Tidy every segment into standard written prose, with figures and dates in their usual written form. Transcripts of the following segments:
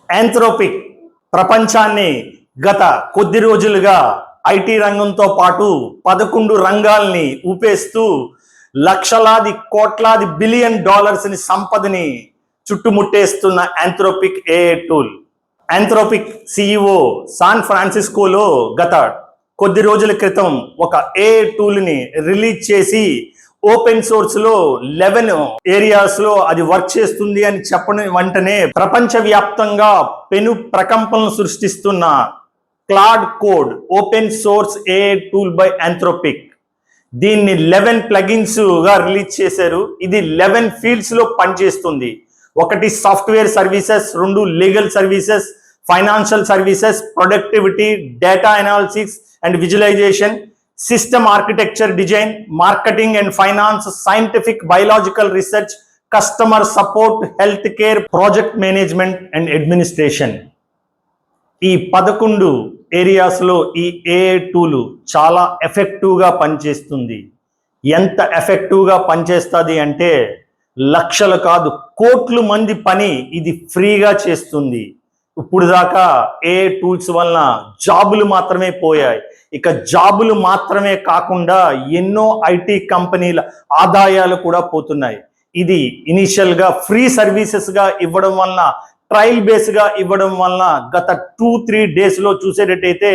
యాంథ్రోపిక్ ప్రపంచాన్ని గత కొద్ది రోజులుగా ఐటీ రంగంతో పాటు 11 రంగాల్ని ఊపేస్తూ లక్షలాది కోట్లాది బిలియన్ డాలర్స్ని సంపదని చుట్టుముట్టేస్తున్న యాంథ్రోపిక్ ఏఐ టూల్. యాంథ్రోపిక్ సిఇఓ శాన్ ఫ్రాన్సిస్కోలో గత కొద్ది రోజుల క్రితం ఒక ఏఐ టూల్ని రిలీజ్ చేసి ఓపెన్ సోర్స్ లో 11 ఏరియాస్ లో అది వర్క్ చేస్తుంది అని చెప్పని వెంటనే ప్రపంచవ్యాప్తంగా పెను ప్రకంపనలు సృష్టిస్తున్న Claude Code open source AI tool by Anthropic. దీన్ని 11 ప్లగిన్స్ గా రిలీజ్ చేశారు. ఇది 11 ఫీల్డ్స్ లో పనిచేస్తుంది. ఒకటి software services, 2 legal services, financial services, productivity, data analysis and visualisation, system architecture design, marketing and finance, scientific biological research, customer support, health care, project management and administration. ఈ 11 ఏరియాస్లో ఈ AI tool చాలా ఎఫెక్టివ్గా పనిచేస్తుంది. ఎంత ఎఫెక్టివ్గా పనిచేస్తుంది అంటే లక్షలు కాదు, కోట్ల మంది పని ఇది ఫ్రీగా చేస్తుంది. ఇప్పుడు దాకా ఏఐ టూల్స్ వలన జాబులు మాత్రమే పోయాయి. ఇక జాబులు మాత్రమే కాకుండా ఎన్నో ఐటీ కంపెనీల ఆదాయాలు కూడా పోతున్నాయి. ఇది ఇనిషియల్గా ఫ్రీ సర్వీసెస్గా ఇవ్వడం వలన, ట్రయల్ బేస్గా ఇవ్వడం వలన గత 2-3 డేస్లో చూసేటట్టయితే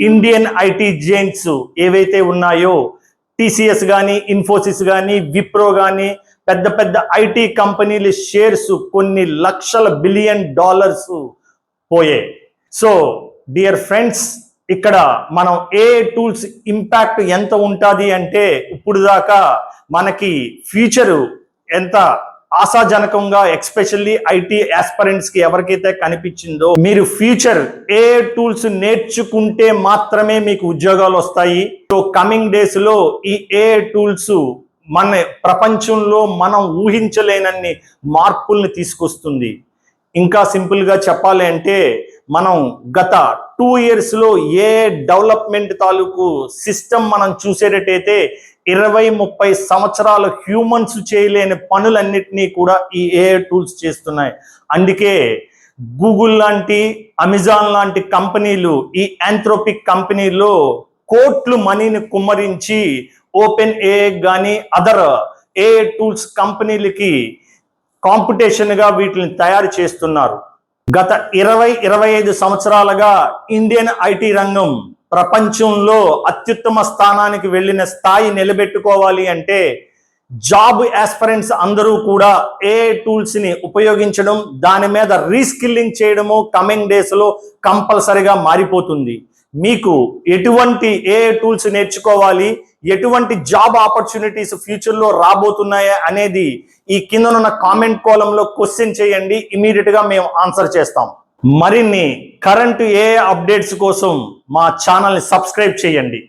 ఇండియన్ ఐటీ జైంట్స్ ఏవైతే ఉన్నాయో, టీసీఎస్ కానీ, ఇన్ఫోసిస్ కానీ, విప్రో కానీ, పెద్ద పెద్ద ఐటీ కంపెనీల షేర్స్ కొన్ని లక్షల బిలియన్ డాలర్స్ పోయాయి. సో డియర్ ఫ్రెండ్స్, ఇక్కడ మనం ఏఐ టూల్స్ ఇంపాక్ట్ ఎంత ఉంటుంది అంటే ఇప్పుడు దాకా మనకి ఫ్యూచరు ఎంత ఆశాజనకంగా ఎస్పెషల్లీ ఐటీ ఆస్పరెంట్స్ కి ఎవరికైతే కనిపించిందో, మీరు ఫ్యూచర్ ఏఐ టూల్స్ నేర్చుకుంటే మాత్రమే మీకు ఉద్యోగాలు వస్తాయి. సో కమింగ్ డేస్ లో ఈ ఏఐ టూల్స్ మన ప్రపంచంలో మనం ఊహించలేనన్ని మార్పుల్ని తీసుకొస్తుంది. ఇంకా సింపుల్గా చెప్పాలి అంటే మనం గత 2 years లో ఏ డెవలప్మెంట్ తాలూకు సిస్టమ్ మనం చూసేటట్టయితే 20-30 సంవత్సరాలు హ్యూమన్స్ చేయలేని పనులన్నిటినీ కూడా ఈ ఏఐ టూల్స్ చేస్తున్నాయి. అందుకే గూగుల్ లాంటి, అమెజాన్ లాంటి కంపెనీలు ఈ యాంథ్రోపిక్ కంపెనీలో కోట్లు మనీని కుమ్మరించి ఓపెన్ ఏఐ కానీ అదర్ ఏఐ టూల్స్ కంపెనీలకి కాంపిటీషన్గా వీటిని తయారు చేస్తున్నారు. గత 20-25 సంవత్సరాలుగా ఇండియన్ ఐటీ రంగం ప్రపంచంలో అత్యుత్తమ స్థానానికి వెళ్ళిన స్థాయి నిలబెట్టుకోవాలి అంటే జాబ్ ఆస్పిరెంట్స్ అందరూ కూడా ఏఐ టూల్స్ని ఉపయోగించడం, దాని మీద రీస్కిల్లింగ్ చేయడము కమింగ్ డేస్లో కంపల్సరీగా మారిపోతుంది. మీకు ఎటువంటి ఏఐ టూల్స్ నేర్చుకోవాలి, ఎటువంటి జాబ్ ఆపర్చునిటీస్ ఫ్యూచర్లో రాబోతున్నాయా అనేది ఈ కిందనున్న కామెంట్ కాలంలో క్వశ్చన్ చేయండి. ఇమీడియట్గా మేము ఆన్సర్ చేస్తాం. మరిన్ని కరెంట్ ఏఐ అప్డేట్స్ కోసం మా ఛానల్ని సబ్స్క్రైబ్ చేయండి.